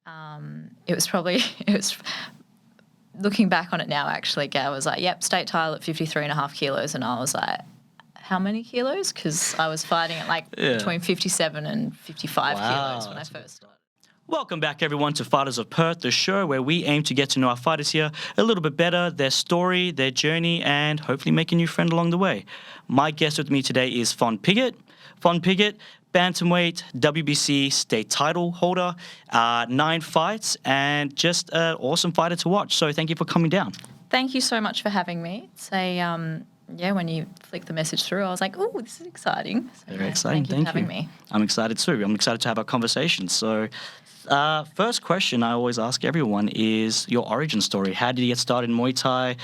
It was probably looking back on it now. Actually, Gail was like, "Yep, state title at 53.5 kilos," and I was like, "How many kilos?" Because I was fighting at between 57 and 55 kilos when I first started. Welcome back, everyone, to Fighters of Perth, the show where we aim to get to know our fighters here a little bit better, their story, their journey, and hopefully make a new friend along the way. My guest with me today is Fon Piggott. Fon Piggott, bantamweight, WBC state title holder, 9 fights, and just an awesome fighter to watch. So thank you for coming down. Thank you so much for having me. It's when you flick the message through, I was like, "Oh, this is exciting." So, Very exciting. Thank you for having me. I'm excited too. I'm excited to have our conversation. So first question I always ask everyone is your origin story. How did you get started in Muay Thai?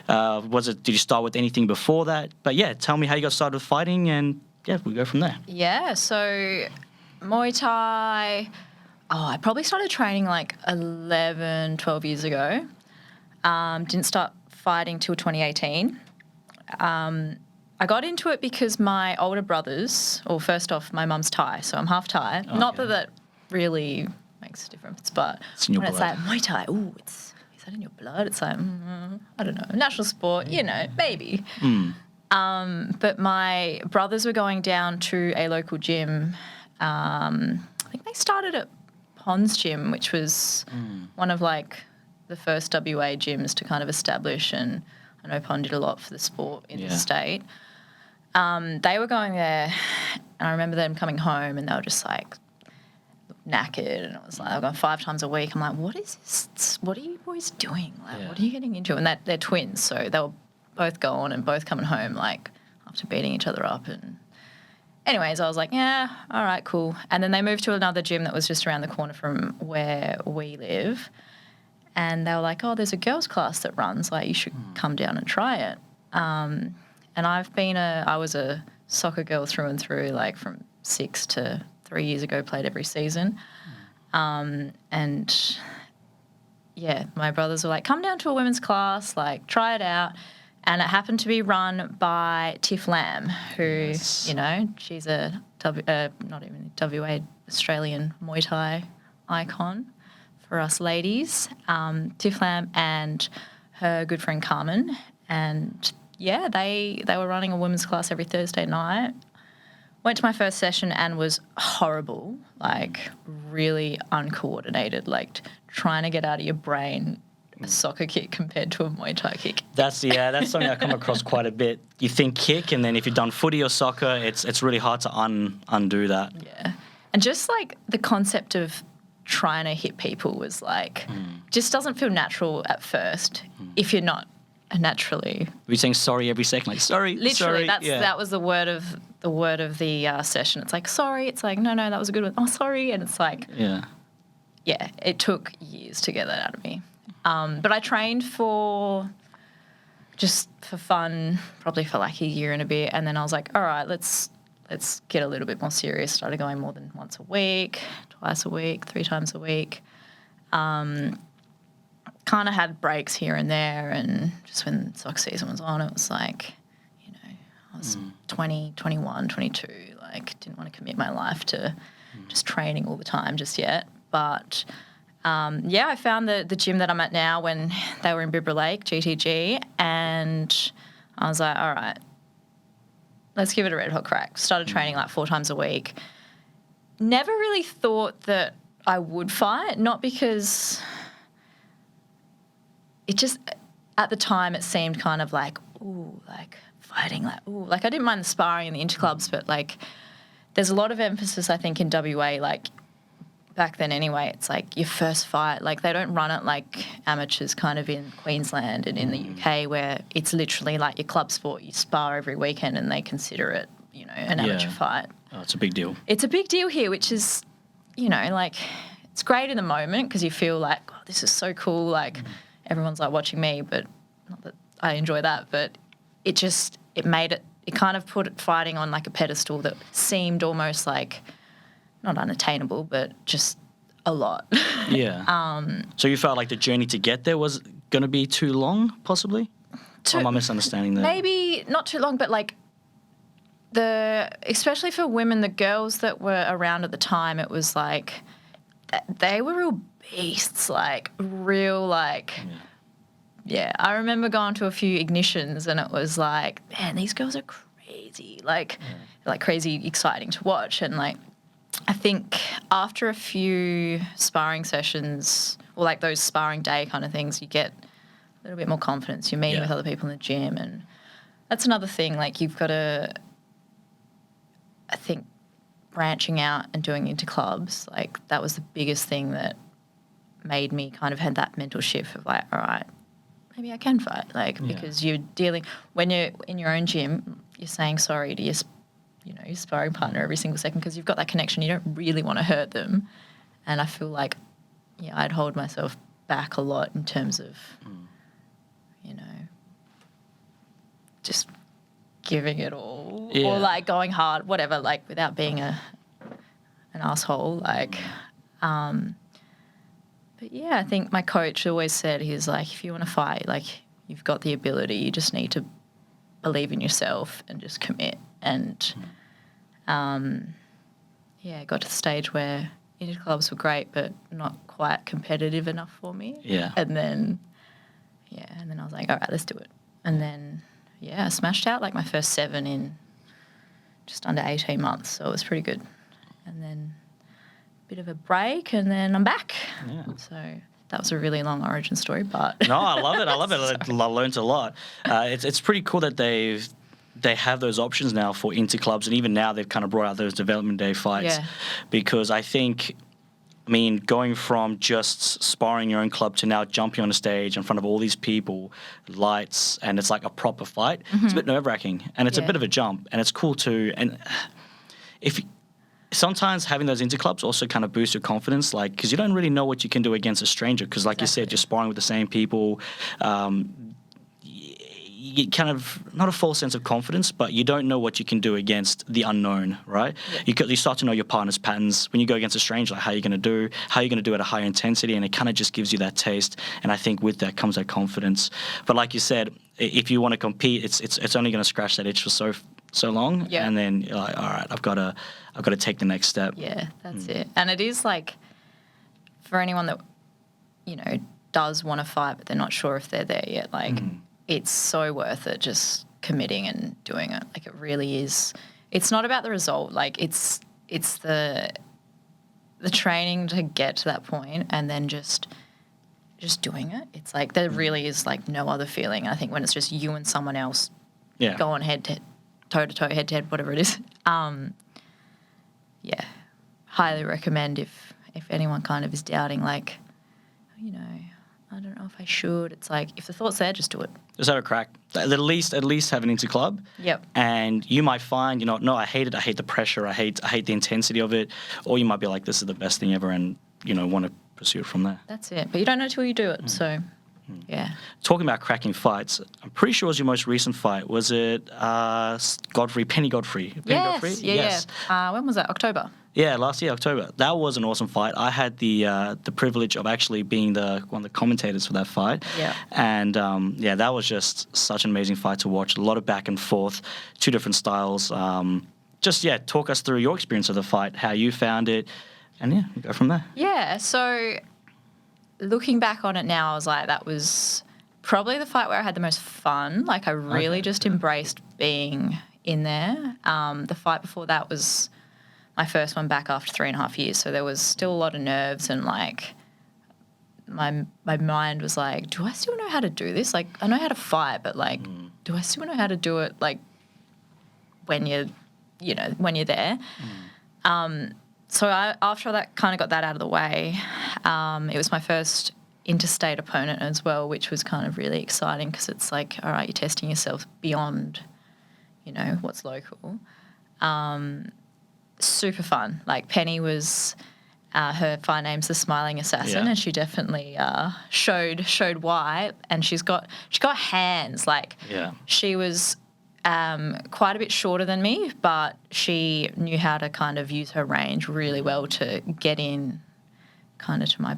Did you start with anything before that? But yeah, tell me how you got started with fighting, and yeah, we'll go from there. Yeah, so Muay Thai, I probably started training 11, 12 years ago. Didn't start fighting till 2018. I got into it because my older brothers, first off, my mum's Thai, so I'm half Thai. Okay. Not that really makes a difference, but it's in your when blood. It's like Muay Thai, is that in your blood? It's like, I don't know, national sport, maybe. But my brothers were going down to a local gym. I think they started at Pond's Gym, which was one of the first WA gyms to kind of establish, and I know Pond did a lot for the sport in the state. They were going there, and I remember them coming home, and they were just knackered, and it was they were going 5 times a week. I'm like, what is this? What are you boys doing? What are you getting into? And they're twins, so they were both going and both coming home after beating each other up. And anyways, I was like, yeah, all right, cool. And then they moved to another gym that was just around the corner from where we live. And they were like, oh, there's a girls' class that runs. You should come down and try it. And I was a soccer girl through and through, from 6 to 3 years ago, played every season. And yeah, my brothers were like, come down to a women's class, try it out. And it happened to be run by Tiff Lamb, who, she's a not even WA, Australian Muay Thai icon for us ladies. Tiff Lamb and her good friend Carmen. And, yeah, they were running a women's class every Thursday night. Went to my first session and was horrible, really uncoordinated, trying to get out of your brain a soccer kick compared to a Muay Thai kick. That's something I come across quite a bit. You think kick, and then if you've done footy or soccer, it's really hard to undo that. Yeah. And just the concept of trying to hit people was just doesn't feel natural at first if you're not naturally. We're saying sorry every second, sorry. Literally, sorry. That was the word of the session. It's sorry. It's no, that was a good one. Oh, sorry. And it's yeah, it took years to get that out of me. But I trained just for fun, probably for a year and a bit, and then I was like, all right, let's get a little bit more serious. Started going more than once a week, twice a week, 3 times a week. Kind of had breaks here and there, and just when soccer season was on, it was I was 20, 21, 22, didn't want to commit my life to just training all the time just yet. But, I found the gym that I'm at now when they were in Bibra Lake, GTG, and I was like, all right, let's give it a red hot crack. Started training 4 times a week. Never really thought that I would fight, not because it just, at the time, it seemed kind of fighting, I didn't mind the sparring in the interclubs, but there's a lot of emphasis, I think, in WA, back then anyway, it's your first fight. They don't run it like amateurs kind of in Queensland and in the UK, where it's literally your club sport. You spar every weekend and they consider it, an amateur fight. Oh, it's a big deal. It's a big deal here, which is, it's great in the moment because you feel oh, this is so cool. Everyone's watching me, but not that I enjoy that, but it kind of put fighting on a pedestal that seemed almost not unattainable, but just a lot. Yeah. So you felt the journey to get there was going to be too long, possibly? Or am I misunderstanding that? Maybe not too long, but especially for women, the girls that were around at the time, it was they were real beasts, like real, like, yeah. I remember going to a few ignitions and it was like, man, these girls are crazy, like crazy exciting to watch. And like, I think after a few sparring sessions or like those sparring day kind of things, you get a little bit more confidence. You're meeting with other people in the gym, and that's another thing. Like, you've got to, I think, branching out and doing into clubs, like that was the biggest thing that made me kind of had that mental shift of like, all right, maybe I can fight. Like, because you're dealing, when you're in your own gym, you're saying sorry to your sparring partner every single second because you've got that connection. You don't really want to hurt them. And I feel like, I'd hold myself back a lot in terms of, just giving it all or like going hard, whatever, like without being an asshole. Like, but I think my coach always said, he's like, if you want to fight, like you've got the ability, you just need to believe in yourself and just commit. And, got to the stage where indie clubs were great, but not quite competitive enough for me. Yeah. And then I was like, all right, let's do it. And then, I smashed out like my first 7 in just under 18 months. So it was pretty good. And then a bit of a break and then I'm back. Yeah. So that was a really long origin story, but... No, I love it. I love it. I learned a lot. It's pretty cool that they have those options now for inter-clubs, and even now they've kind of brought out those development day fights because I think... I mean, going from just sparring your own club to now jumping on a stage in front of all these people, lights, and it's like a proper fight, it's a bit nerve-wracking, and it's a bit of a jump, and it's cool too. And sometimes having those interclubs also kind of boosts your confidence, like, because you don't really know what you can do against a stranger, because like you said, you're sparring with the same people. You kind of, not a false sense of confidence, but you don't know what you can do against the unknown, right? Yeah. You start to know your partner's patterns. When you go against a stranger, like how you're going to do at a higher intensity, and it kind of just gives you that taste. And I think with that comes that confidence. But like you said, if you want to compete, it's only going to scratch that itch for so long, and then you're like, all right, I've got to take the next step. Yeah, that's it. And it is like, for anyone that does want to fight, but they're not sure if they're there yet, like. It's so worth it just committing and doing it. Like, it really is. It's not about the result. Like, it's the training to get to that point and then just doing it. It's like there really is like no other feeling. I think when it's just you and someone else going toe to toe, head to head, whatever it is. Highly recommend if anyone kind of is doubting, like, I don't know if I should. It's like, if the thought's there, just do it. Just have a crack. At least have an inter-club. Yep. And you might find, no, I hate it. I hate the pressure. I hate the intensity of it. Or you might be like, this is the best thing ever, and, want to pursue it from there. That's it. But you don't know till you do it. So, yeah. Talking about cracking fights, I'm pretty sure it was your most recent fight. Was it Penny Godfrey? Yes. Yeah. When was that? October. Yeah, last year, October. That was an awesome fight. I had the privilege of actually being one of the commentators for that fight. Yeah. And, that was just such an amazing fight to watch. A lot of back and forth, 2 different styles. Talk us through your experience of the fight, how you found it, and, go from there. Yeah, so looking back on it now, I was like, that was probably the fight where I had the most fun. Like, I really just embraced being in there. The fight before that was... my first one back after 3.5 years, so there was still a lot of nerves and like my mind was like, do I still know how to do this? Like, I know how to fight, but like, do I still know how to do it? Like, when you're there. So after that, kind of got that out of the way. It was my first interstate opponent as well, which was kind of really exciting because it's like, all right, you're testing yourself beyond, what's local. Super fun. Like, Penny was, her fine name's the Smiling Assassin, and she definitely showed why. And she got hands. Like, she was quite a bit shorter than me, but she knew how to kind of use her range really well to get in kind of to my,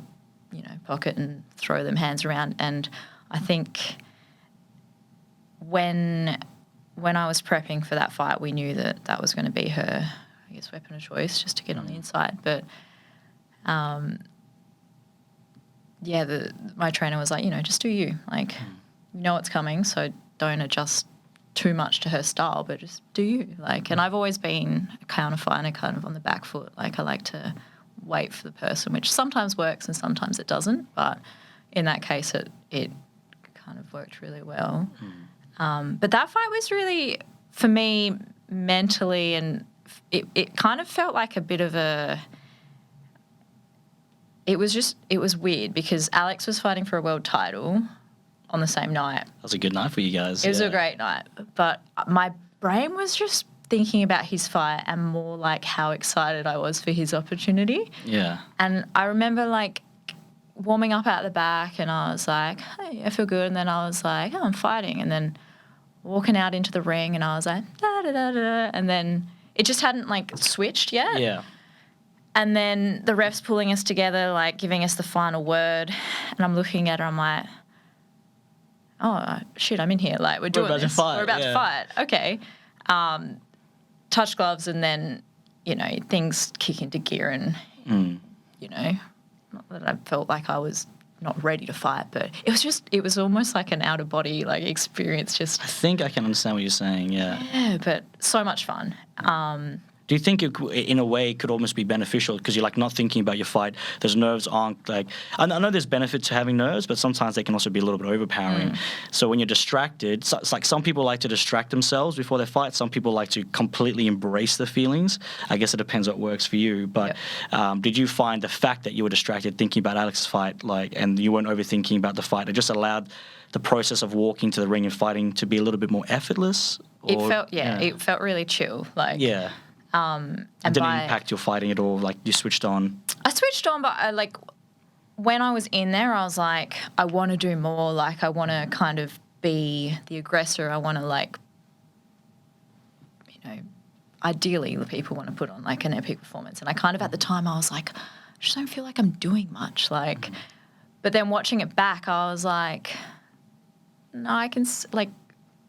pocket and throw them hands around. And I think when I was prepping for that fight, we knew that was going to be her, weapon of choice, just to get on the inside. But my trainer was like, just do you. Like, you know what's coming, so don't adjust too much to her style, but just do you. Like, and I've always been a counterfighter, kind of on the back foot. Like, I like to wait for the person, which sometimes works and sometimes it doesn't. But in that case, it kind of worked really well. But that fight was really, for me, mentally, and it kind of felt like a bit of a. It was weird because Alex was fighting for a world title on the same night. That was a good night for you guys. It was a great night. But my brain was just thinking about his fight and more like how excited I was for his opportunity. Yeah. And I remember like warming up out the back and I was like, hey, I feel good. And then I was like, oh, I'm fighting. And then walking out into the ring and I was like, da da da da. And then it just hadn't like switched yet. Yeah. And then the ref's pulling us together, like giving us the final word. And I'm looking at her, I'm like, oh, shit, I'm in here. Like, we're doing this. We're about to fight. Okay. Touch gloves and then, things kick into gear and, not that I felt like I was not ready to fight, but it was almost like an out-of-body, like, experience. I think I can understand what you're saying, yeah. Yeah, but so much fun. Do you think in a way it could almost be beneficial because you're like not thinking about your fight? Those nerves aren't like, I know there's benefit to having nerves, but sometimes they can also be a little bit overpowering. So when you're distracted, it's like some people like to distract themselves before they fight. Some people like to completely embrace the feelings. I guess it depends what works for you. But did you find the fact that you were distracted thinking about Alex's fight, and you weren't overthinking about the fight, it just allowed the process of walking to the ring and fighting to be a little bit more effortless? It felt really chill. Like, yeah. And it didn't impact your fighting at all? Like, you switched on? I switched on, but when I was in there, I was like, I want to do more. Like, I want to kind of be the aggressor. I want to, ideally the people want to put on, like, an epic performance. And I kind of, at the time, I was like, I just don't feel like I'm doing much. Like, but then watching it back, I was like, no, I can,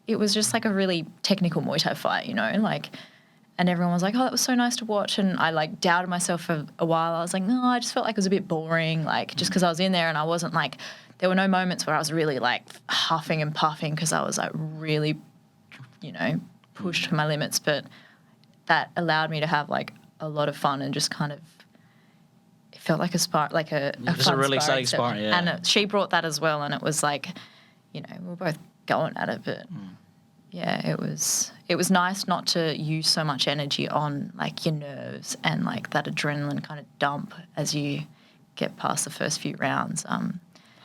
it was just like a really technical Muay Thai fight, and everyone was like, oh, that was so nice to watch. And I, doubted myself for a while. I was like, no, I just felt like it was a bit boring, just because I was in there and I wasn't, there were no moments where I was really, huffing and puffing because I was, really, pushed to my limits. But that allowed me to have, a lot of fun and just kind of, it felt like a spar, a just fun a really exciting sparring, yeah. And she brought that as well. And it was we were both going at it, but... Yeah, it was nice not to use so much energy on your nerves and that adrenaline kind of dump as you get past the first few rounds.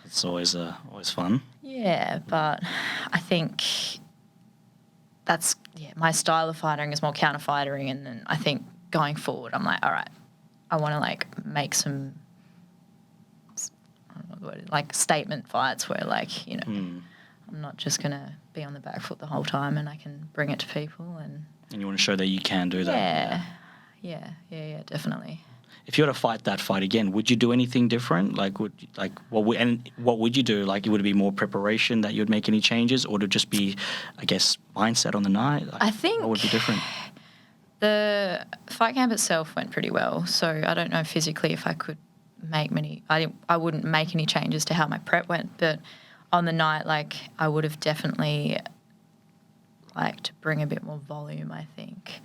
It's always fun. Yeah, but I think that's my style of fighting is more counter fighting, and then I think going forward I'm like, all right, I want to make some I don't know the word, statement fights where I'm not just going to be on the back foot the whole time and I can bring it to people. And you want to show that you can do that. Yeah, definitely. If you were to fight that fight again, would you do anything different? What would you do? Would it be more preparation that you would make any changes, or would it just be, I guess, mindset on the night? I think what would be different? The fight camp itself went pretty well, so I don't know physically if I could make many. I wouldn't make any changes to how my prep went, but on the night, I would have definitely liked to bring a bit more volume, I think.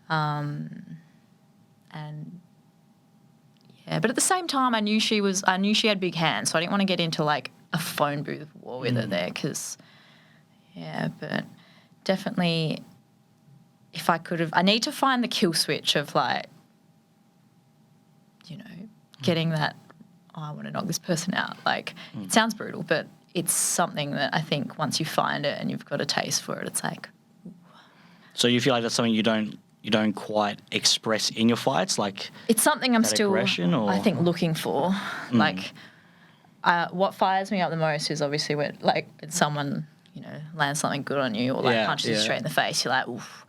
But at the same time, I knew she had big hands, so I didn't want to get into a phone booth war with her there, but definitely if I could have, I need to find the kill switch of getting that, oh, I want to knock this person out. It sounds brutal, but it's something that I think once you find it and you've got a taste for it, it's ooh. So you feel like that's something you don't quite express in your fights, it's something I'm still, I think, looking for. What fires me up the most is obviously when someone lands something good on you or punches you straight in the face. You're oof,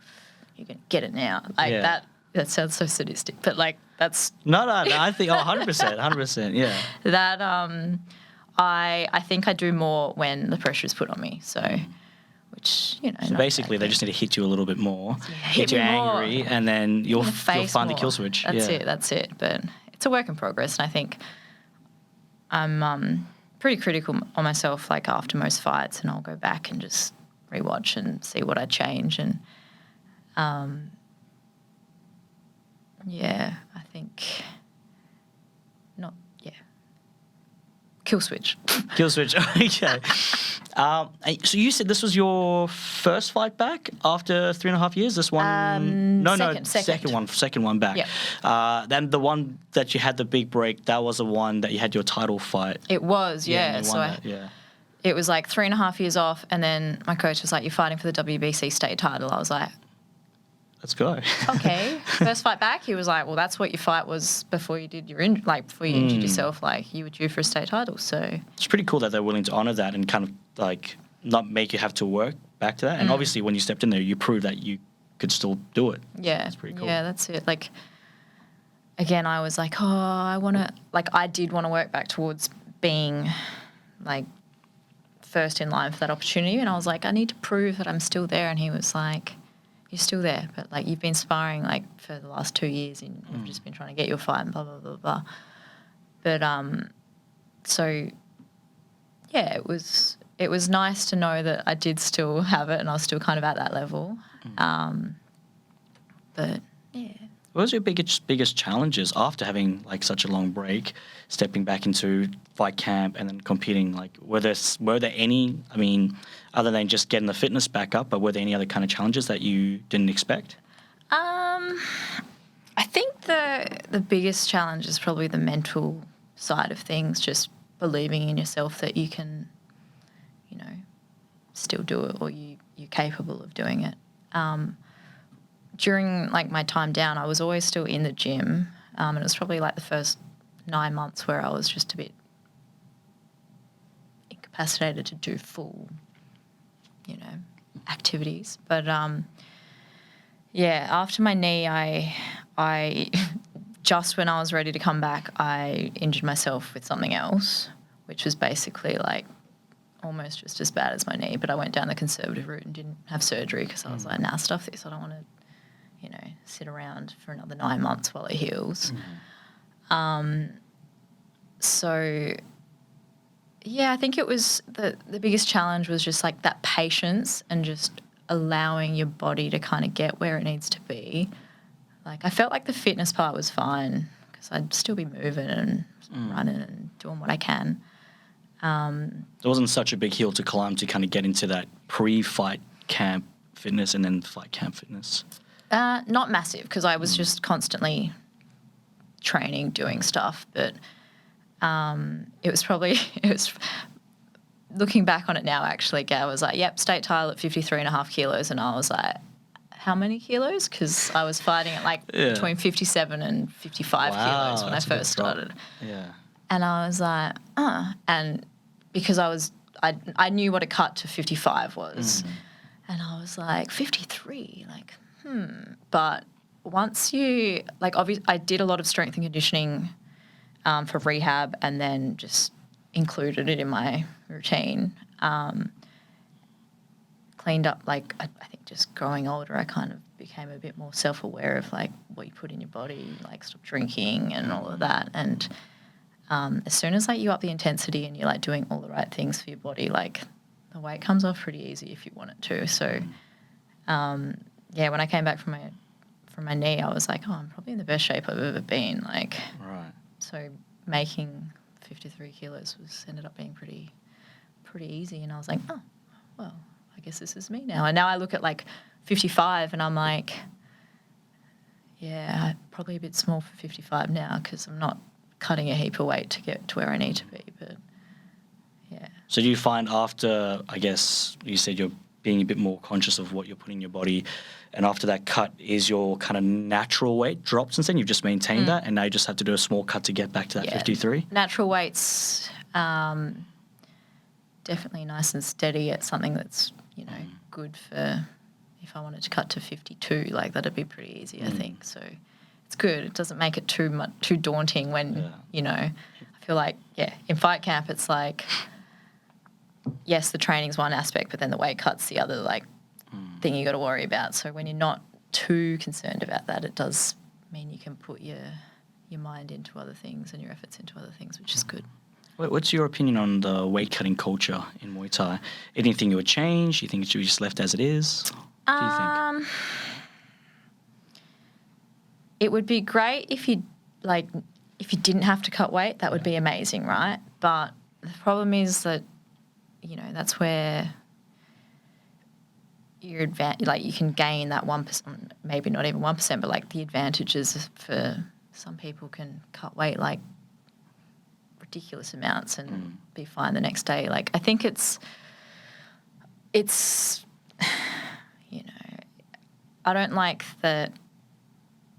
you can get it now. That sounds so sadistic, but that's no. I think 100%, yeah. That I think I do more when the pressure is put on me. So, which So basically, they just need to hit you a little bit more, get you angry, and then you'll find the kill switch. That's it. But it's a work in progress, and I think I'm pretty critical on myself, like after most fights, and I'll go back and just rewatch and see what I change. And I think kill switch. Kill switch. Okay. So you said this was your first fight back after 3.5 years. This one, second one back. Yeah. Then the one that you had the big break, that was the one that you had your title fight. It was, yeah. It was like 3.5 years off, and then my coach was like, "You're fighting for the WBC state title." I was like, "Let's go." Okay. First fight back, he was like, "Well, that's what your fight was before you did before you injured yourself. Like, you were due for a state title." So it's pretty cool that they're willing to honour that and kind of like not make you have to work back to that. And obviously, when you stepped in there, you proved that you could still do it. Yeah, it's pretty cool. Yeah, that's it. Like, again, I was like, I did want to work back towards being like first in line for that opportunity, and I was like, I need to prove that I'm still there. And he was like, "You're still there, but like you've been sparring like for the last 2 years, and we've just been trying to get your fight and blah blah blah blah." But so yeah, it was nice to know that I did still have it, and I was still kind of at that level. But yeah. What was your biggest challenges after having like such a long break, stepping back into fight camp and then competing? Like, were there any? I mean, other than just getting the fitness back up, but were there any other kind of challenges that you didn't expect? I think the biggest challenge is probably the mental side of things. Just believing in yourself that you can, still do it, or you're capable of doing it. During like my time down, I was always still in the gym, and it was probably like the first 9 months where I was just a bit incapacitated to do full, activities. But after my knee, I just when I was ready to come back, I injured myself with something else, which was basically like almost just as bad as my knee. But I went down the conservative route and didn't have surgery because I was like, nah, stuff this. I don't want to sit around for another 9 months while it heals. So, yeah, I think it was the biggest challenge was just like that patience and just allowing your body to kind of get where it needs to be. Like, I felt like the fitness part was fine because I'd still be moving and running and doing what I can. It wasn't such a big hill to climb to kind of get into that pre-fight camp fitness and then fight camp fitness. Not massive because I was just constantly training, doing stuff. But it was looking back on it now, actually, Gail was like, yep, state title at 53.5 kilos. And I was like, how many kilos? Because I was fighting at like between 57 and 55 kilos when I first started. Yeah. And I was like, and because I knew what a cut to 55 was. And I was like, 53, like, But once you, like, obviously, I did a lot of strength and conditioning for rehab and then just included it in my routine. Cleaned up, like, I think just growing older, I kind of became a bit more self-aware of, like, what you put in your body, like, stop drinking and all of that. And as soon as, like, you up the intensity and you're, like, doing all the right things for your body, like, the weight comes off pretty easy if you want it to. So, when I came back from my knee, I was like, I'm probably in the best shape I've ever been. Like, right. So making 53 kilos ended up being pretty easy. And I was like, oh, well, I guess this is me now. And now I look at like 55 and I'm like, yeah, probably a bit small for 55 now because I'm not cutting a heap of weight to get to where I need to be. But yeah. So do you find after, I guess you said you're being a bit more conscious of what you're putting in your body, and after that cut, is your kind of natural weight dropped since then? You've just maintained that, and now you just have to do a small cut to get back to that 53? Natural weight's definitely nice and steady at something that's, good for if I wanted to cut to 52, like that'd be pretty easy, I think. So it's good. It doesn't make it too daunting when, I feel like, in fight camp it's like, yes, the training's one aspect, but then the weight cut's the other, like, thing you got to worry about. So when you're not too concerned about that, it does mean you can put your mind into other things and your efforts into other things, which is good. What's your opinion on the weight cutting culture in Muay Thai? Anything you would change? You think it should be just left as it is? What do you think? It would be great if you didn't have to cut weight. That would be amazing, right? But the problem is that, that's where you can gain that 1%, maybe not even 1%, but like the advantages for some people can cut weight like ridiculous amounts and be fine the next day. Like I think it's I don't like that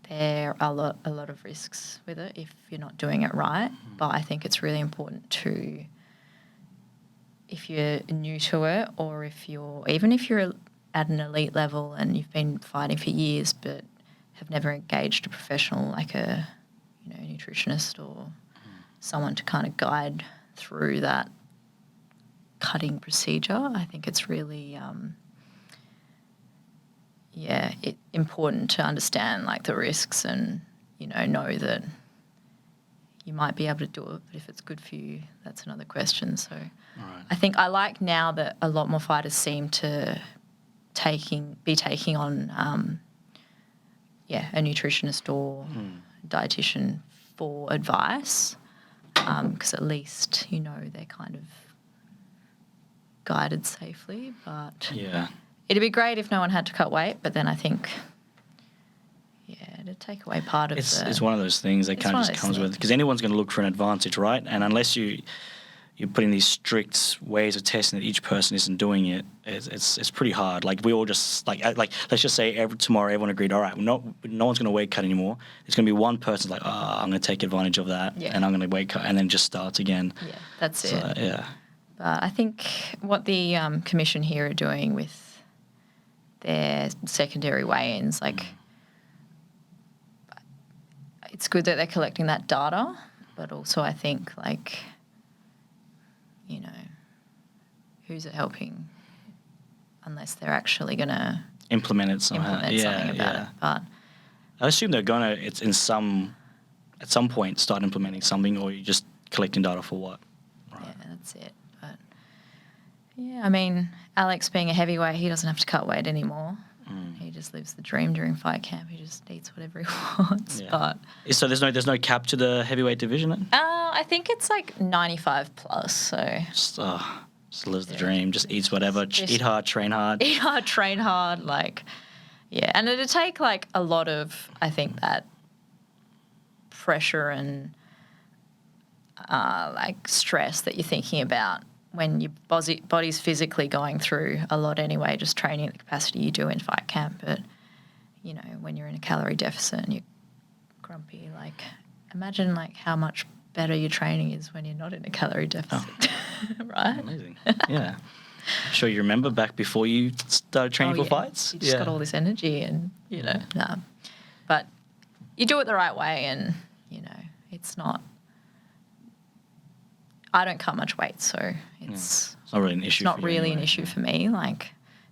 there are a lot of risks with it if you're not doing it right. But I think it's really important to, if you're new to it, or if you're at an elite level and you've been fighting for years but have never engaged a professional like a nutritionist or someone to kind of guide through that cutting procedure, I think it's really important to understand like the risks and know that you might be able to do it, but if it's good for you, that's another question. So Right. I think I like now that a lot more fighters seem to be taking on a nutritionist or dietitian for advice, because at least they're kind of guided safely. But Yeah. it'd be great if no one had to cut weight, but then I think to take away part of It's one of those things that kind of just comes with it, because anyone's going to look for an advantage, right? And unless you're putting these strict ways of testing that each person isn't doing it, it's pretty hard. Like we all just like let's just say tomorrow everyone agreed, all right, no one's going to weight cut anymore. It's going to be one person like, I'm going to take advantage of that, and I'm going to weight cut, and then just starts again. Yeah, that's it. Yeah. But I think what the commission here are doing with their secondary weigh-ins, like it's good that they're collecting that data, but also I think like, who's it helping unless they're actually going to Implement it somehow. something about it. But I assume they're gonna. It's at some point start implementing something, or you're just collecting data for what? Right. yeah, that's it. But I mean, Alex being a heavyweight, he doesn't have to cut weight anymore. He just lives the dream during fight camp. He just eats whatever he wants. Yeah. But So there's no cap to the heavyweight division then? I think it's like 95 plus. So Just lives the dream. Just eats whatever. Eat hard, train hard. eat hard, train hard, and it'd take like a lot of, I think, that pressure and like stress that you're thinking about when your body's physically going through a lot anyway, just training at the capacity you do in fight camp. But, when you're in a calorie deficit and you're grumpy, like imagine like how much better your training is when you're not in a calorie deficit, right? Amazing. Yeah. Sure you remember back before you started training for fights? You just got all this energy and, But you do it the right way and, it's not... I don't cut much weight, so it's not really an issue. It's not for you really anyway. an issue for me.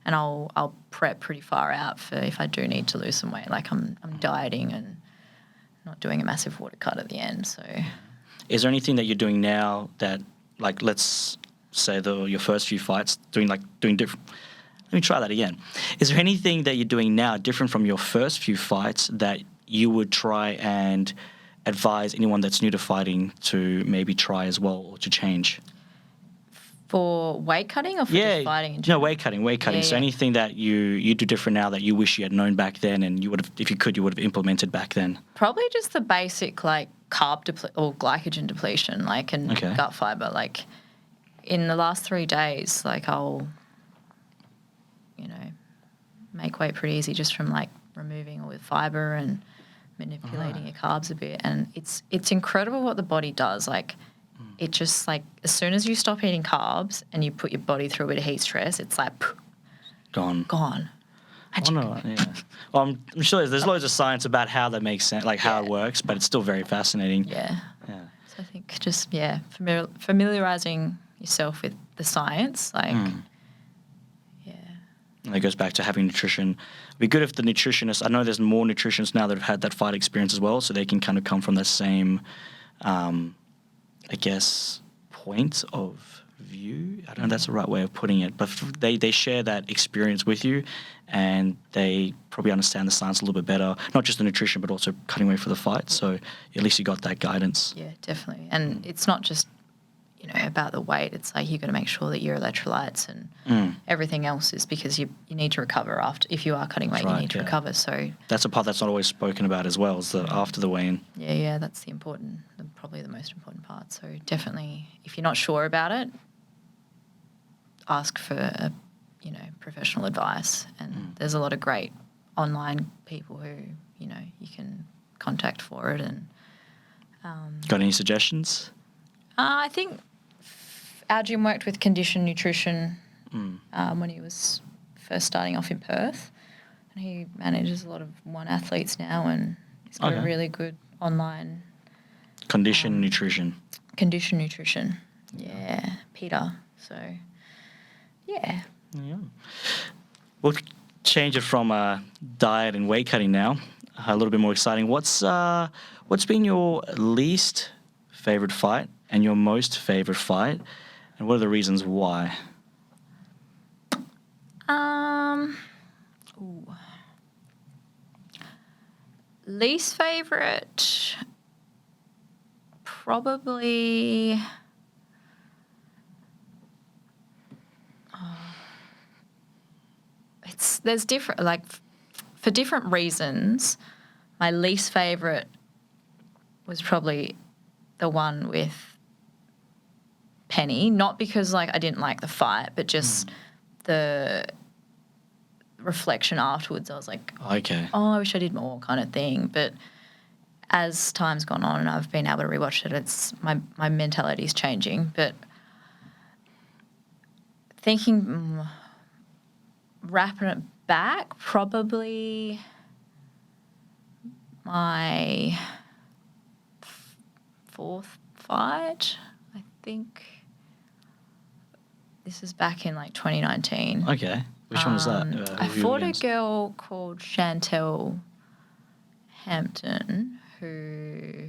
And I'll prep pretty far out for if I do need to lose some weight. Like I'm dieting and not doing a massive water cut at the end. So, is there anything that you're doing now that, like, let's say your first few fights doing different? Let me try that again. Is there anything that you're doing now different from your first few fights that you would try and advise anyone that's new to fighting to maybe try as well or to change? For weight cutting or for just fighting in general? No, weight cutting. Yeah, So yeah. anything that you do different now that you wish you had known back then and you would have, if you could, you would have implemented back then? Probably just the basic like carb or glycogen depletion, and gut fiber. Like in the last 3 days, like I'll, make weight pretty easy just from like removing all the fiber and manipulating your carbs a bit. And it's incredible what the body does. Like it just like as soon as you stop eating carbs and you put your body through a bit of heat stress, it's like Gone. Magic. Oh, no, yeah. Well, I'm sure there's loads of science about how that makes sense, like how it works, but it's still very fascinating. Yeah. Yeah. So I think just familiarizing yourself with the science, And it goes back to having nutrition. It'd be good if the nutritionists, I know there's more nutritionists now that have had that fight experience as well, so they can kind of come from the same, point of view. I don't know if that's the right way of putting it, but they share that experience with you, and they probably understand the science a little bit better, not just the nutrition, but also cutting weight for the fight. So at least you got that guidance. Yeah, definitely. And it's not just, about the weight. It's like you've got to make sure that your electrolytes and everything else is, because you need to recover after. If you are cutting weight, you need to recover. So that's a part that's not always spoken about as well, is the after the weigh-in. Yeah, that's probably the most important part. So definitely, if you're not sure about it, ask for professional advice. And there's a lot of great online people who you can contact for it. And got any suggestions? I think our gym worked with Condition Nutrition when he was first starting off in Perth, and he manages a lot of one athletes now, and he's got a really good online Condition Nutrition. Condition Nutrition, Peter. So, yeah. We'll change it from diet and weight cutting now. A little bit more exciting. What's been your least favorite fight and your most favorite fight, and what are the reasons why? Least favorite, probably. There's different, like, for different reasons. My least favorite was probably the one with Penny, not because I didn't like the fight, but just the reflection afterwards. I was like, okay, I wish I did more, kind of thing. But as time's gone on and I've been able to rewatch it, it's my mentality's changing. But thinking, wrapping it back, probably my fourth fight, I think. This is back in 2019. Okay. Which one was that? I fought a girl called Chantel Hampton who,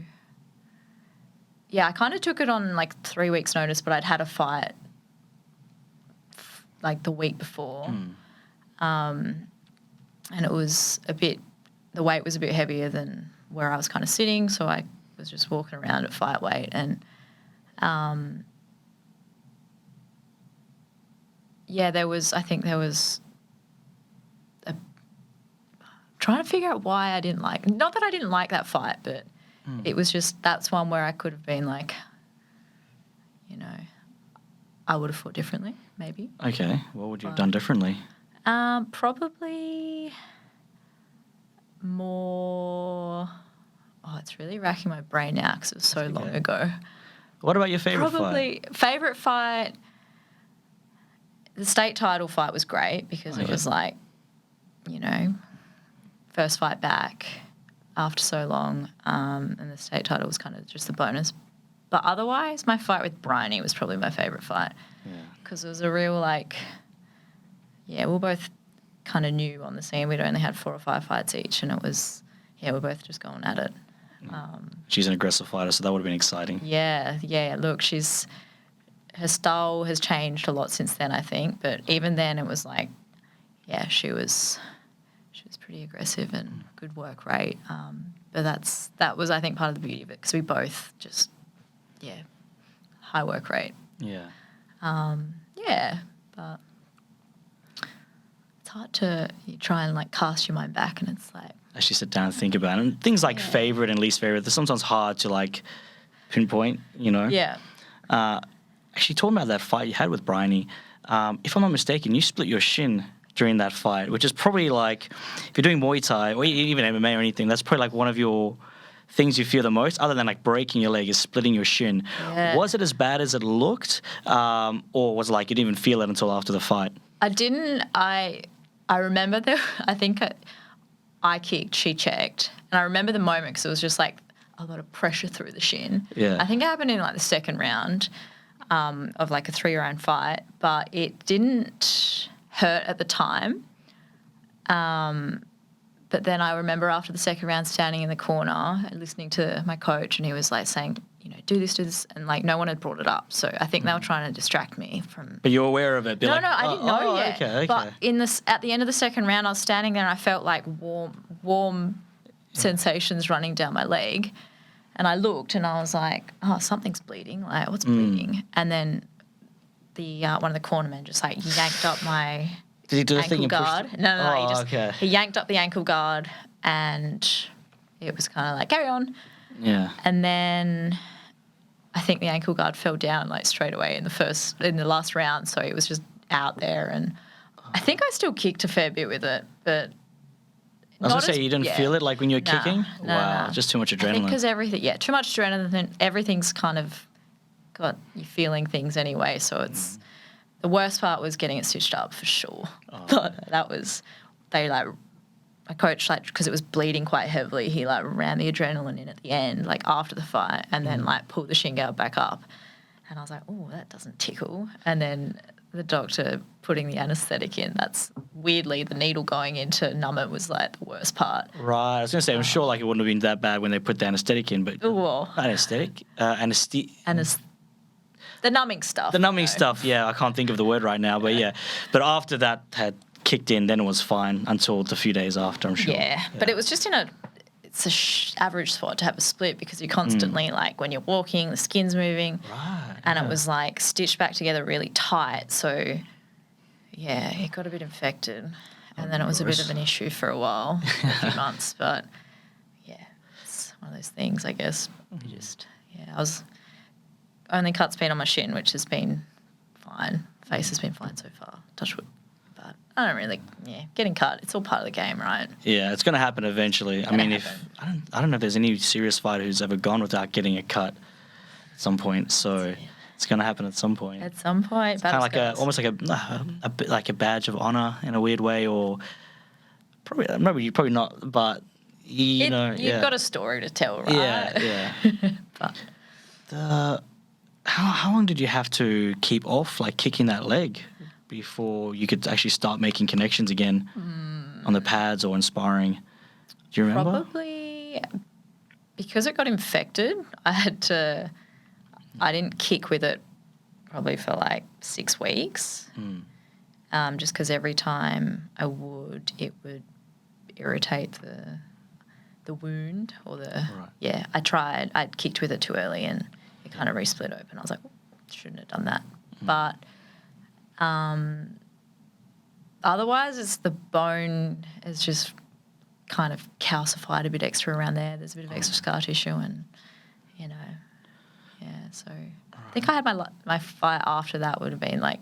I kind of took it on 3 weeks' notice, but I'd had a fight the week before. And it was the weight was a bit heavier than where I was kind of sitting, so I was just walking around at fight weight, and there was trying to figure out why I didn't not that I didn't like that fight, but it was just, that's one where I could have been I would have fought differently, maybe. Okay, what would you have done differently? Probably more. It's really racking my brain now because it was so long ago. What about your favourite fight? Probably favourite fight. The state title fight was great because it was first fight back after so long, and the state title was kind of just the bonus. But otherwise, my fight with Bryony was probably my favourite fight because it was a real we were both kind of new on the scene. We'd only had 4 or 5 fights each, and it was, we're both just going at it. She's an aggressive fighter, so that would have been exciting. Yeah. Look, her style has changed a lot since then, I think. But even then, it was she was pretty aggressive and good work rate. But that was, I think, part of the beauty of it because we both just, high work rate. Yeah. But it's hard to try and cast your mind back, and it's actually sit down and think about it. And things like favourite and least favourite, they're sometimes hard to pinpoint, Yeah. Actually, talking about that fight you had with Bryony, if I'm not mistaken, you split your shin during that fight, which is probably if you're doing Muay Thai or even MMA or anything, that's probably one of your things you fear the most, other than breaking your leg, is splitting your shin. Yeah. Was it as bad as it looked, or was it you didn't even feel it until after the fight? I didn't. I remember I think I kicked, she checked, and I remember the moment because it was just a lot of pressure through the shin. Yeah. I think it happened in the second round of a 3-round fight, but it didn't hurt at the time. But then I remember after the second round standing in the corner and listening to my coach, and he was saying, do this, and like no one had brought it up. So I think they were trying to distract me from. But you're aware of it. No, I didn't know yet. Okay. But at the end of the second round, I was standing there and I felt like warm sensations running down my leg, and I looked and I was like, oh, something's bleeding. Like, what's bleeding? And then the one of the cornermen just like yanked up my Did he do the ankle thing and guard. pushed it? No, he yanked up the ankle guard, and it was kind of like, carry on. Yeah. And then I think the ankle guard fell down like straight away in the last round, so it was just out there, and I think I still kicked a fair bit with it, but I was going to say, you didn't feel it like when you were kicking? Wow, just too much adrenaline. I think because too much adrenaline, everything's kind of got you feeling things anyway, so it's the worst part was getting it stitched up for sure. That was, my coach, like, because it was bleeding quite heavily, he like ran the adrenaline in at the end, like after the fight, and then like pulled the shin guard back up. And I was like, oh, that doesn't tickle. And then the doctor putting the anaesthetic in, that's weirdly the needle going in to numb it was like the worst part. Right. I was going to say, I'm sure like it wouldn't have been that bad when they put the anaesthetic in, but anaesthetic? The numbing stuff. The numbing stuff, yeah. I can't think of the word right now, but yeah. But after that had kicked in, then it was fine until the few days after, I'm sure. Yeah. But it was just it's a average spot to have a split because you're constantly like when you're walking, the skin's moving. Right. And it was like stitched back together really tight. So, yeah, it got a bit infected. And then it was a bit of an issue for a while, a few months. But, yeah, it's one of those things, I guess. I was only cut's been on my shin, which has been fine. Face has been fine so far, touch wood. But I don't really, getting cut, it's all part of the game, right? Yeah, it's going to happen eventually. I mean, I don't know if there's any serious fighter who's ever gone without getting a cut at some point. So it's going to happen at some point. It's kind of like almost like a badge of honor in a weird way, or probably not, but you've got a story to tell, right? Yeah. But how long did you have to keep off like kicking that leg before you could actually start making connections again on the pads or in sparring? Do you remember? Probably because it got infected, I didn't kick with it probably for like 6 weeks. Just because every time I would, it would irritate the wound or I'd kicked with it too early and it kind of re-split open. I was like, shouldn't have done that. But otherwise, it's the bone is just kind of calcified a bit extra around there. There's a bit of extra scar tissue and, so I think I had my fight after that would have been like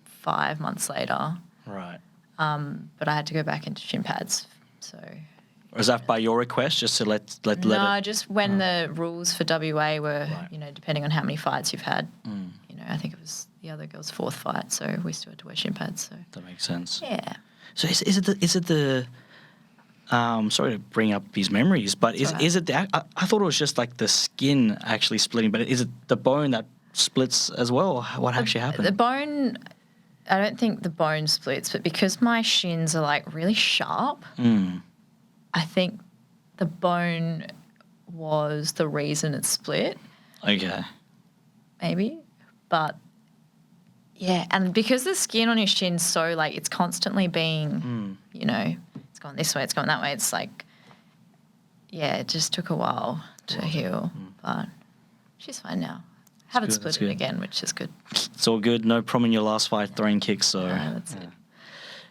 5 months later. Right. But I had to go back into shin pads, so... Was that by your request, just to let it? No, just when the rules for WA were, depending on how many fights you've had. I think it was the other girl's 4th fight, so we still had to wear shin pads. So that makes sense. Yeah. So is it the? Sorry to bring up these memories, but is it the? I thought it was just like the skin actually splitting, but is it the bone that splits as well? What actually happened? The bone. I don't think the bone splits, but because my shins are like really sharp. I think the bone was the reason it split. Okay. Maybe. But, yeah, and because the skin on your shin's so, like, it's constantly being, it's going this way, it's going that way. It's like, it just took a while to heal. But she's fine now. Haven't split it again, which is good. It's all good. No problem in your last fight throwing kicks, so. That's it.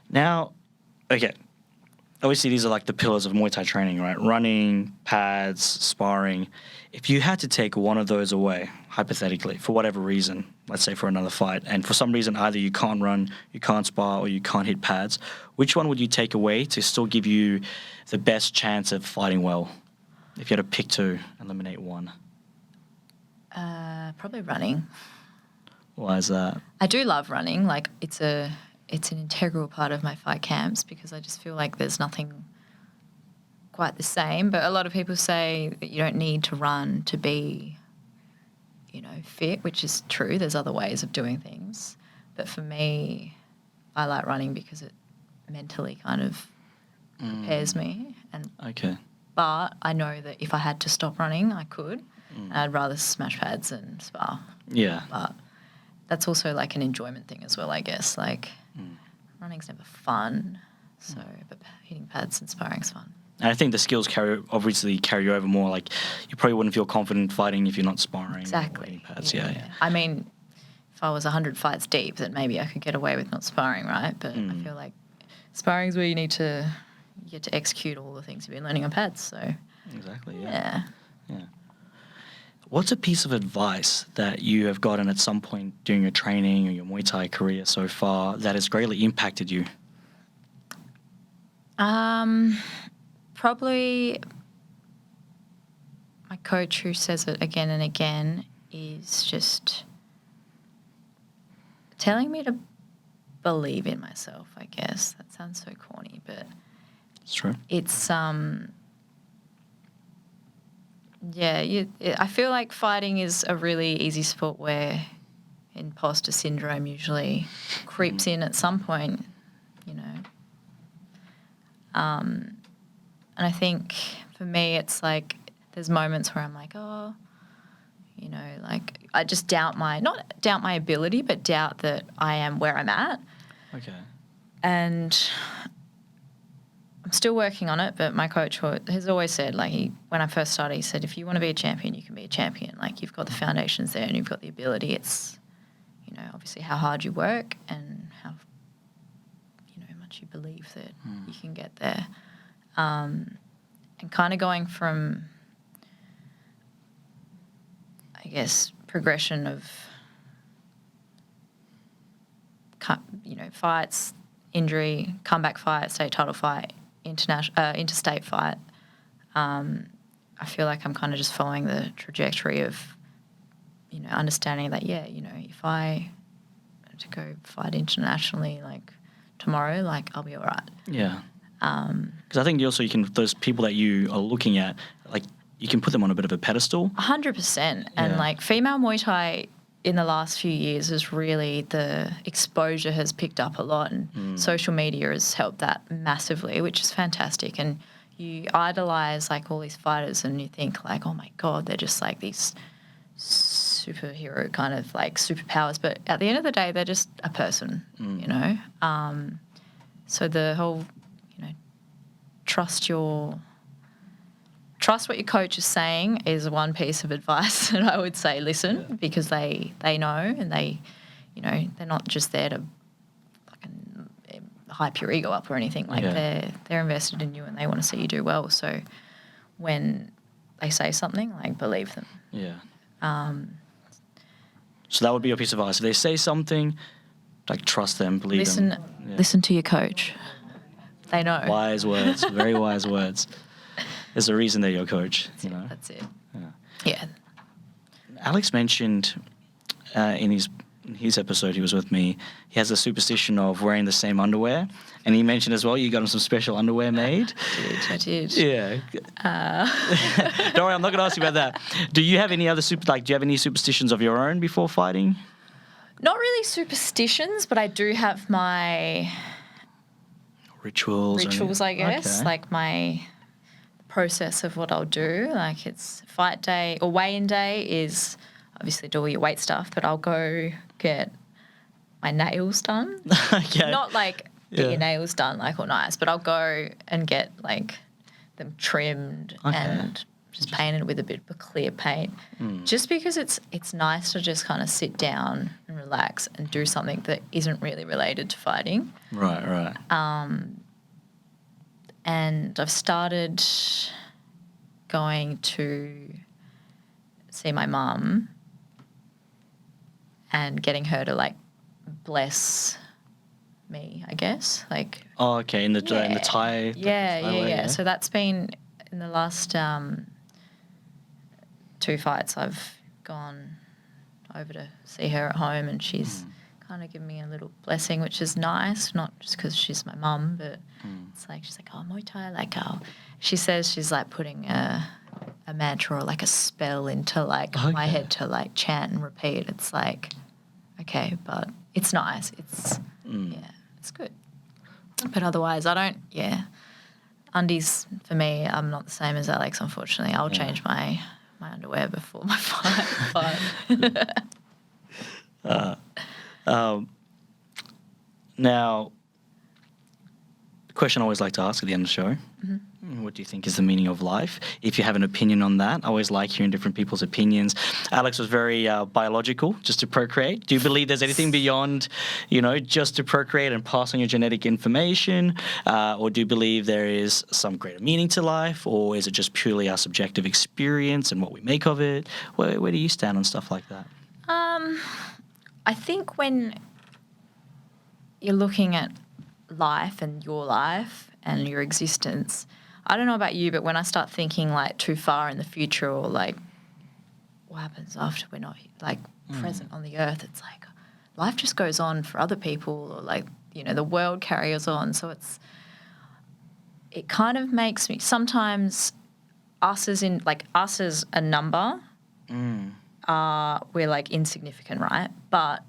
Now, okay. Obviously, these are like the pillars of Muay Thai training, right? Running, pads, sparring. If you had to take one of those away, hypothetically, for whatever reason, let's say for another fight, and for some reason either you can't run, you can't spar, or you can't hit pads, which one would you take away to still give you the best chance of fighting well? If you had to pick two, eliminate one. Probably running. Why is that? I do love running. Like, it's an integral part of my fight camps because I just feel like there's nothing quite the same. But a lot of people say that you don't need to run to be, fit, which is true. There's other ways of doing things. But for me, I like running because it mentally kind of prepares me. But I know that if I had to stop running, I could. I'd rather smash pads and spar. Yeah. But that's also like an enjoyment thing as well, I guess. Like running's never fun, but hitting pads and sparring's fun. And I think the skills obviously carry over more. Like, you probably wouldn't feel confident fighting if you're not sparring. Exactly. Or hitting pads. Yeah. I mean, if I was 100 fights deep, then maybe I could get away with not sparring, right? But I feel like sparring's where you get to execute all the things you've been learning on pads. So exactly. Yeah. What's a piece of advice that you have gotten at some point during your training or your Muay Thai career so far that has greatly impacted you? Probably my coach, who says it again and again, is just telling me to believe in myself, I guess. That sounds so corny, but It's true. it's I feel like fighting is a really easy sport where imposter syndrome usually creeps in at some point, you know. And I think for me it's like there's moments where I'm like, oh, you know, like I just not doubt my ability, but doubt that I am where I'm at. Okay. And I'm still working on it, but my coach has always said, like, when I first started, he said, if you want to be a champion, you can be a champion. Like, you've got the foundations there and you've got the ability. It's, you know, obviously how hard you work and how, you know, much you believe that you can get there. And kind of going from, I guess, progression of, you know, fights, injury, comeback fight, state title fight, interstate fight. I feel like I'm kind of just following the trajectory of, you know, understanding that, yeah, you know, if I had to go fight internationally, like, tomorrow, like, I'll be all right. Yeah. Because I think you can, those people that you are looking at, like, you can put them on a bit of a pedestal. 100%. And, like, female Muay Thai in the last few years is really, the exposure has picked up a lot, and social media has helped that massively, which is fantastic. And you idolise, like, all these fighters and you think, like, oh, my God, they're just, like, these superhero kind of, like, superpowers. But at the end of the day, they're just a person, you know. So the whole, you know, trust what your coach is saying is one piece of advice that I would say listen, because they know, and they, you know, they're not just there to fucking hype your ego up or anything. Like, they're invested in you and they want to see you do well. So when they say something, like, believe them. Yeah. So that would be your piece of advice. If they say something, like, trust them, believe them. Listen to your coach. They know. Wise words, very wise words. There's a reason they're your coach, you know. That's it. Yeah. Alex mentioned in his episode he was with me, he has a superstition of wearing the same underwear, and he mentioned as well you got him some special underwear made. I did. Yeah. Don't worry, I'm not going to ask you about that. Do you have any other do you have any superstitions of your own before fighting? Not really superstitions, but I do have my rituals, I guess. Okay. Like, my process of what I'll do. Like, it's fight day or weigh-in day is obviously do all your weight stuff, but I'll go get my nails done. Okay. Not like get your nails done, like, all nice, but I'll go and get, like, them trimmed and just painted with a bit of a clear paint. Just because it's nice to just kind of sit down and relax and do something that isn't really related to fighting. Right. And I've started going to see my mum and getting her to, like, bless me, I guess. Like, oh, okay, in the Thai. Yeah. So that's been in the last 2 fights. I've gone over to see her at home, and she's kind of given me a little blessing, which is nice. Not just because she's my mum, but it's like, she's like, oh, Muay Thai, like, oh, she says she's, like, putting a mantra or, like, a spell into, like, my head to, like, chant and repeat. It's like, okay, but it's nice. It's it's good. But otherwise, I don't. Undies for me, I'm not the same as Alex. Unfortunately, I'll change my my underwear before my fight. Now, the question I always like to ask at the end of the show, what do you think is the meaning of life? If you have an opinion on that, I always like hearing different people's opinions. Alex was very biological, just to procreate. Do you believe there's anything beyond, just to procreate and pass on your genetic information? Or do you believe there is some greater meaning to life? Or is it just purely our subjective experience and what we make of it? Where do you stand on stuff like that? I think when you're looking at life and your existence, I don't know about you, but when I start thinking like too far in the future or like what happens after we're not like present on the earth, it's like life just goes on for other people, or like, the world carries on. So it kind of makes me sometimes us as a number, we're like insignificant, right? But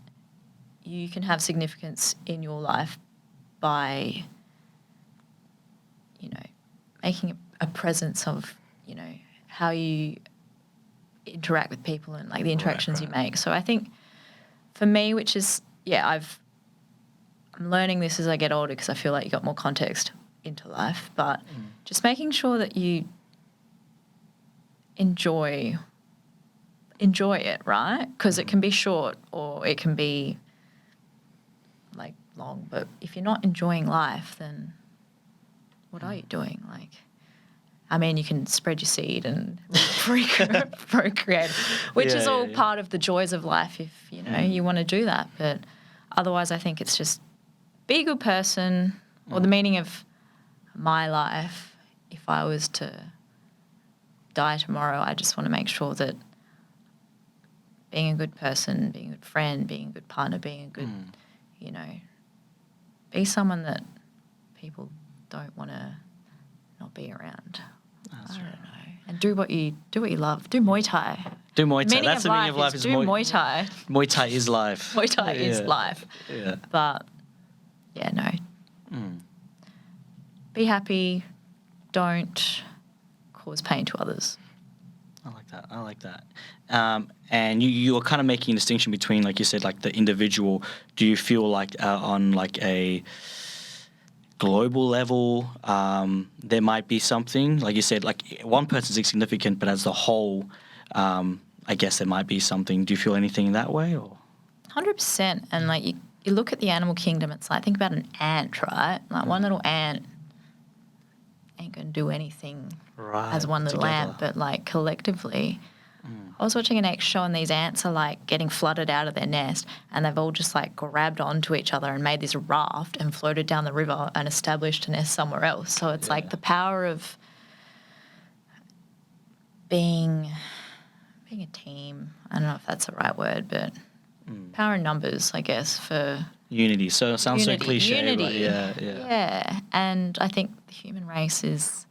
you can have significance in your life by making a presence of, how you interact with people and like the interactions you make. So I think for me, which is, I'm learning this as I get older because I feel like you got more context into life, but just making sure that you enjoy it, right? Because it can be short or it can be like long, but if you're not enjoying life, then what are you doing? Like, I mean, you can spread your seed and procreate, which is all part of the joys of life if, you want to do that. But otherwise, I think it's just be a good person, or the meaning of my life, if I was to die tomorrow, I just want to make sure that being a good person, being a good friend, being a good partner, being a good, be someone that people don't want to not be around. I don't know. And do what you love. Do Muay Thai. Do Muay Thai. That's the meaning of life. Do Muay Thai. Muay Thai is life. Muay Thai is life. Yeah. But no. Be happy. Don't cause pain to others. I like that. And you are kind of making a distinction between, like you said, like the individual. Do you feel like on like a global level, there might be something, like you said, like one person's insignificant, but as a whole, I guess there might be something. Do you feel anything that way? Or 100%. And like you look at the animal kingdom, it's like, think about an ant, right? Like one little ant ain't going to do anything as one little ant, but like collectively. I was watching an X show and these ants are like getting flooded out of their nest and they've all just like grabbed onto each other and made this raft and floated down the river and established a nest somewhere else. So it's like the power of being a team. I don't know if that's the right word, but power in numbers, I guess, for unity. So it sounds so cliche. Unity. But Yeah. And I think the human race is,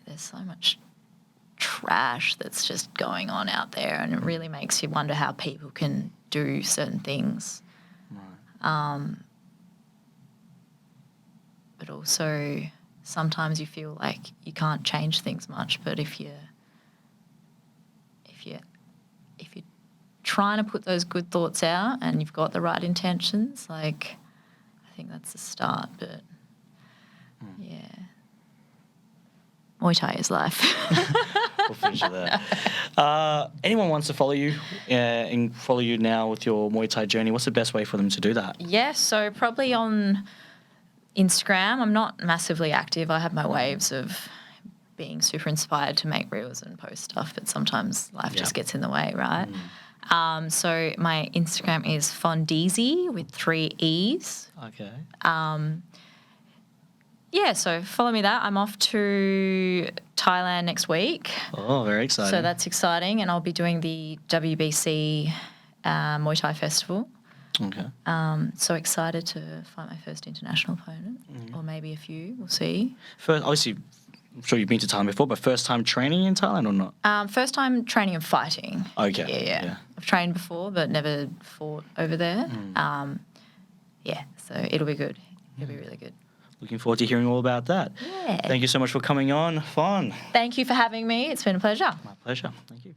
there's so much trash that's just going on out there, and it really makes you wonder how people can do certain things. Right. But also sometimes you feel like you can't change things much, but if you're trying to put those good thoughts out and you've got the right intentions, like I think that's the start. But Muay Thai is life. We'll finish with that. Anyone wants to follow you and follow you now with your Muay Thai journey, what's the best way for them to do that? Yeah, so probably on Instagram. I'm not massively active. I have my waves of being super inspired to make reels and post stuff, but sometimes life just gets in the way, right? So my Instagram is Fondeezy with 3 E's. Okay. So follow me there. I'm off to Thailand next week. Oh, very exciting. So that's exciting. And I'll be doing the WBC Muay Thai Festival. Okay. So excited to fight my first international opponent, or maybe a few. We'll see. First, obviously, I'm sure you've been to Thailand before, but first time training in Thailand or not? First time training and fighting. Okay. Yeah. I've trained before, but never fought over there. So it'll be good. It'll be really good. Looking forward to hearing all about that. Yeah. Thank you so much for coming on, Fon. Thank you for having me. It's been a pleasure. My pleasure. Thank you.